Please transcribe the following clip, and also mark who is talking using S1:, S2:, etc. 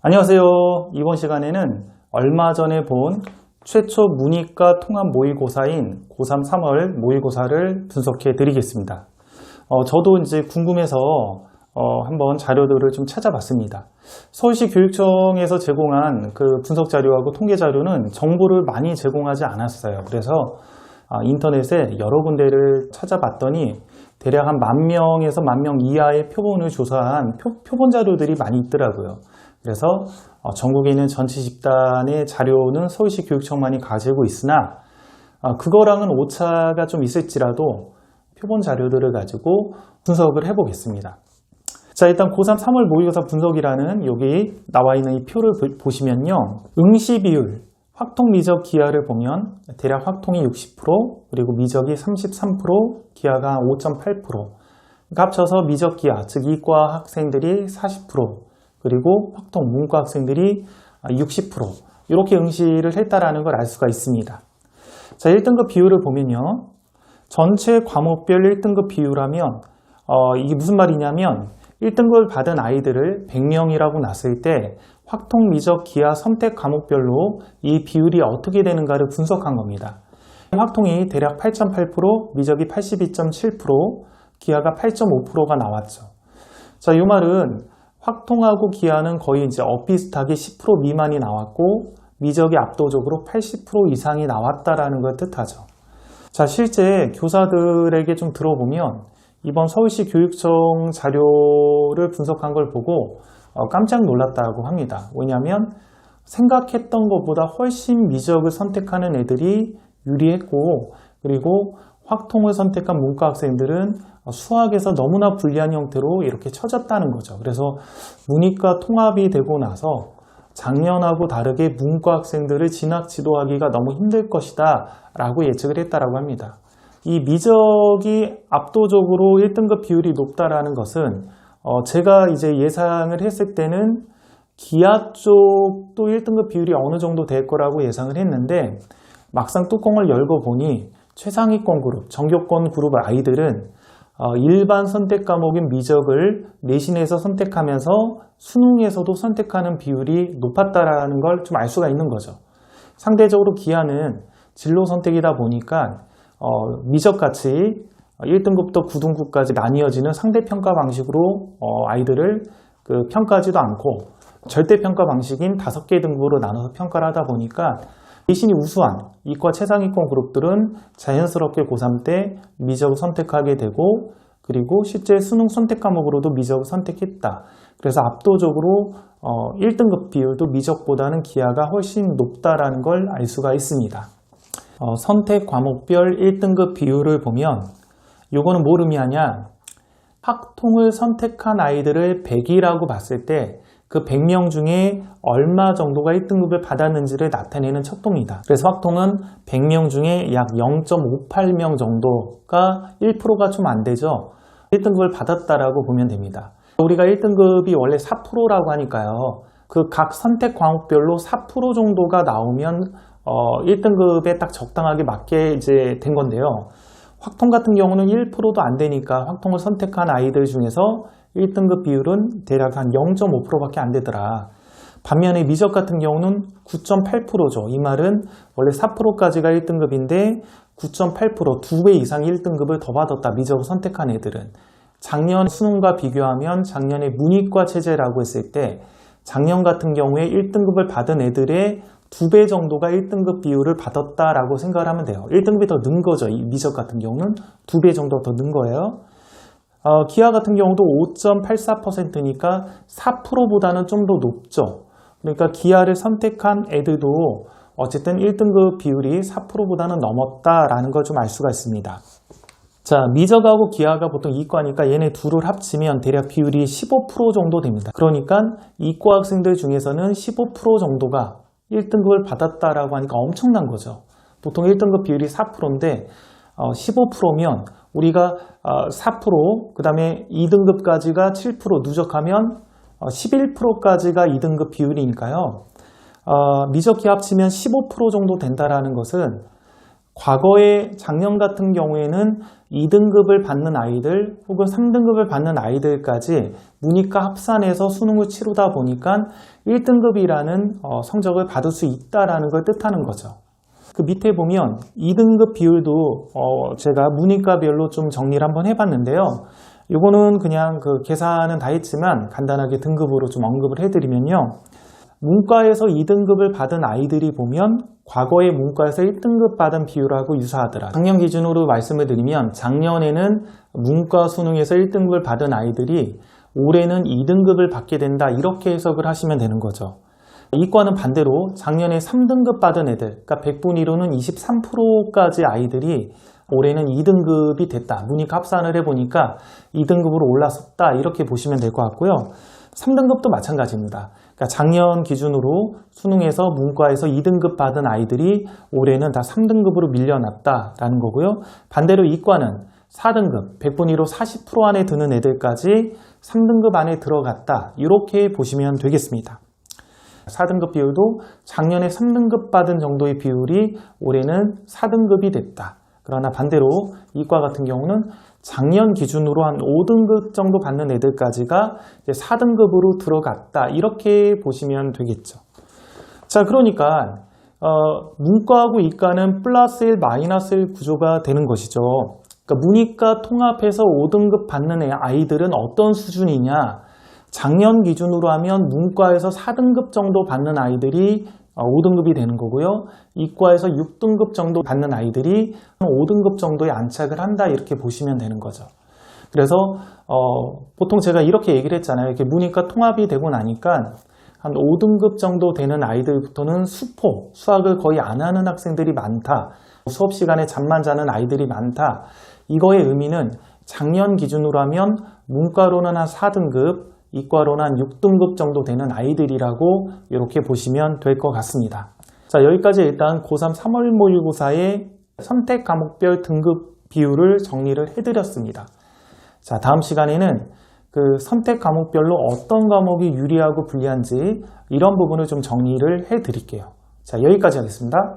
S1: 안녕하세요. 이번 시간에는 얼마 전에 본 최초 문이과 통합 모의고사인 고3 3월 모의고사를 분석해 드리겠습니다. 저도 이제 궁금해서 한번 자료들을 좀 찾아봤습니다. 서울시 교육청에서 제공한 그 분석 자료하고 통계 자료는 정보를 많이 제공하지 않았어요. 그래서 인터넷에 여러 군데를 찾아봤더니 대략 한 10,000명에서 10,000명 이하의 표본을 조사한 표본 자료들이 많이 있더라고요. 그래서 전국에 있는 전체 집단의 자료는 서울시 교육청만이 가지고 있으나 그거랑은 오차가 좀 있을지라도 표본 자료들을 가지고 분석을 해보겠습니다. 자, 일단 고3 3월 모의고사 분석이라는 여기 나와 있는 이 표를 보시면요. 응시 비율, 확통 미적 기하를 보면 대략 확통이 60%, 그리고 미적이 33%, 기하가 5.8%. 그러니까 합쳐서 미적 기하, 즉 이과 학생들이 40%, 그리고 확통 문과 학생들이 60% 이렇게 응시를 했다라는 걸 알 수가 있습니다. 자, 1등급 비율을 보면요. 전체 과목별 1등급 비율하면 이게 무슨 말이냐면 1등급을 받은 아이들을 100명이라고 놨을 때 확통, 미적, 기하, 선택 과목별로 이 비율이 어떻게 되는가를 분석한 겁니다. 확통이 대략 8.8%, 미적이 82.7%, 기하가 8.5%가 나왔죠. 자, 이 말은 확통하고 기하는 거의 이제 엇비슷하게 10% 미만이 나왔고 미적이 압도적으로 80% 이상이 나왔다라는 걸 뜻하죠. 자, 실제 교사들에게 좀 들어보면 이번 서울시 교육청 자료를 분석한 걸 보고 깜짝 놀랐다고 합니다. 왜냐하면 생각했던 것보다 훨씬 미적을 선택하는 애들이 유리했고, 그리고 확통을 선택한 문과 학생들은 수학에서 너무나 불리한 형태로 이렇게 쳐졌다는 거죠. 그래서 문이과 통합이 되고 나서 작년하고 다르게 문과 학생들을 진학 지도하기가 너무 힘들 것이다 라고 예측을 했다라고 합니다. 이 미적이 압도적으로 1등급 비율이 높다라는 것은 제가 이제 예상을 했을 때는 기하 쪽도 1등급 비율이 어느 정도 될 거라고 예상을 했는데 막상 뚜껑을 열고 보니 최상위권 그룹, 전교권 그룹 아이들은 일반 선택 과목인 미적을 내신에서 선택하면서 수능에서도 선택하는 비율이 높았다라는 걸 좀 알 수가 있는 거죠. 상대적으로 기하는 진로 선택이다 보니까 미적같이 1등급부터 9등급까지 나뉘어지는 상대평가 방식으로 아이들을 평가하지도 않고 절대평가 방식인 5개 등급으로 나눠서 평가를 하다 보니까 내신이 우수한 이과 최상위권 그룹들은 자연스럽게 고3 때 미적을 선택하게 되고, 그리고 실제 수능 선택 과목으로도 미적을 선택했다. 그래서 압도적으로 1등급 비율도 미적보다는 기하가 훨씬 높다라는 걸 알 수가 있습니다. 선택 과목별 1등급 비율을 보면 요거는 뭘 의미하냐? 확통을 선택한 아이들을 100이라고 봤을 때 그 100명 중에 얼마 정도가 1등급을 받았는지를 나타내는 척도입니다. 그래서 확통은 100명 중에 약 0.58명 정도가 1%가 좀 안 되죠. 1등급을 받았다라고 보면 됩니다. 우리가 1등급이 원래 4%라고 하니까요. 그 각 선택 과목별로 4% 정도가 나오면 1등급에 딱 적당하게 맞게 이제 된 건데요. 확통 같은 경우는 1%도 안 되니까 확통을 선택한 아이들 중에서 1등급 비율은 대략 한 0.5%밖에 안 되더라. 반면에 미적 같은 경우는 9.8%죠. 이 말은 원래 4%까지가 1등급인데 9.8%, 2배 이상 1등급을 더 받았다. 미적을 선택한 애들은. 작년 수능과 비교하면 작년에 문이과 체제라고 했을 때 작년 같은 경우에 1등급을 받은 애들의 2배 정도가 1등급 비율을 받았다라고 생각을 하면 돼요. 1등급이 더 는 거죠. 이 미적 같은 경우는 2배 정도 더 는 거예요. 기하 같은 경우도 5.84%니까 4%보다는 좀 더 높죠. 그러니까 기하를 선택한 애들도 어쨌든 1등급 비율이 4%보다는 넘었다라는 걸 좀 알 수가 있습니다. 자, 미적하고 기하가 보통 이과니까 얘네 둘을 합치면 대략 비율이 15% 정도 됩니다. 그러니까 이과 학생들 중에서는 15% 정도가 1등급을 받았다라고 하니까 엄청난 거죠. 보통 1등급 비율이 4%인데 15%면 우리가 4%, 그 다음에 2등급까지가 7% 누적하면 11%까지가 2등급 비율이니까요. 미적 기하 합치면 15% 정도 된다라는 것은 과거에 작년 같은 경우에는 2등급을 받는 아이들 혹은 3등급을 받는 아이들까지 문이과 합산해서 수능을 치르다 보니까 1등급이라는 성적을 받을 수 있다는 걸 뜻하는 거죠. 그 밑에 보면 2등급 비율도 제가 문이과별로 좀 정리를 한번 해봤는데요. 이거는 그냥 그 계산은 다 했지만 간단하게 등급으로 좀 언급을 해드리면요. 문과에서 2등급을 받은 아이들이 보면 과거에 문과에서 1등급 받은 비율하고 유사하더라. 작년 기준으로 말씀을 드리면 작년에는 문과 수능에서 1등급을 받은 아이들이 올해는 2등급을 받게 된다, 이렇게 해석을 하시면 되는 거죠. 이과는 반대로 작년에 3등급 받은 애들, 그러니까 100분위로는 23%까지 아이들이 올해는 2등급이 됐다. 문이과 합산을 해보니까 2등급으로 올랐었다, 이렇게 보시면 될 것 같고요. 3등급도 마찬가지입니다. 그러니까 작년 기준으로 수능에서 문과에서 2등급 받은 아이들이 올해는 다 3등급으로 밀려났다라는 거고요. 반대로 이과는 4등급, 100분위로 40% 안에 드는 애들까지 3등급 안에 들어갔다, 이렇게 보시면 되겠습니다. 4등급 비율도 작년에 3등급 받은 정도의 비율이 올해는 4등급이 됐다. 그러나 반대로 이과 같은 경우는 작년 기준으로 한 5등급 정도 받는 애들까지가 이제 4등급으로 들어갔다, 이렇게 보시면 되겠죠. 자, 그러니까 문과하고 이과는 플러스 1, 마이너스 1 구조가 되는 것이죠. 그러니까 문이과 통합해서 5등급 받는 아이들은 어떤 수준이냐? 작년 기준으로 하면 문과에서 4등급 정도 받는 아이들이 5등급이 되는 거고요. 이과에서 6등급 정도 받는 아이들이 5등급 정도에 안착을 한다, 이렇게 보시면 되는 거죠. 그래서 보통 제가 이렇게 얘기를 했잖아요. 이렇게 문이과 통합이 되고 나니까 한 5등급 정도 되는 아이들부터는 수학을 거의 안 하는 학생들이 많다. 수업 시간에 잠만 자는 아이들이 많다. 이거의 의미는 작년 기준으로 하면 문과로는 한 4등급, 이과로는 한 6등급 정도 되는 아이들이라고 이렇게 보시면 될 것 같습니다. 자, 여기까지 일단 고3 3월 모의고사의 선택 과목별 등급 비율을 정리를 해드렸습니다. 자, 다음 시간에는 그 선택 과목별로 어떤 과목이 유리하고 불리한지 이런 부분을 좀 정리를 해드릴게요. 자, 여기까지 하겠습니다.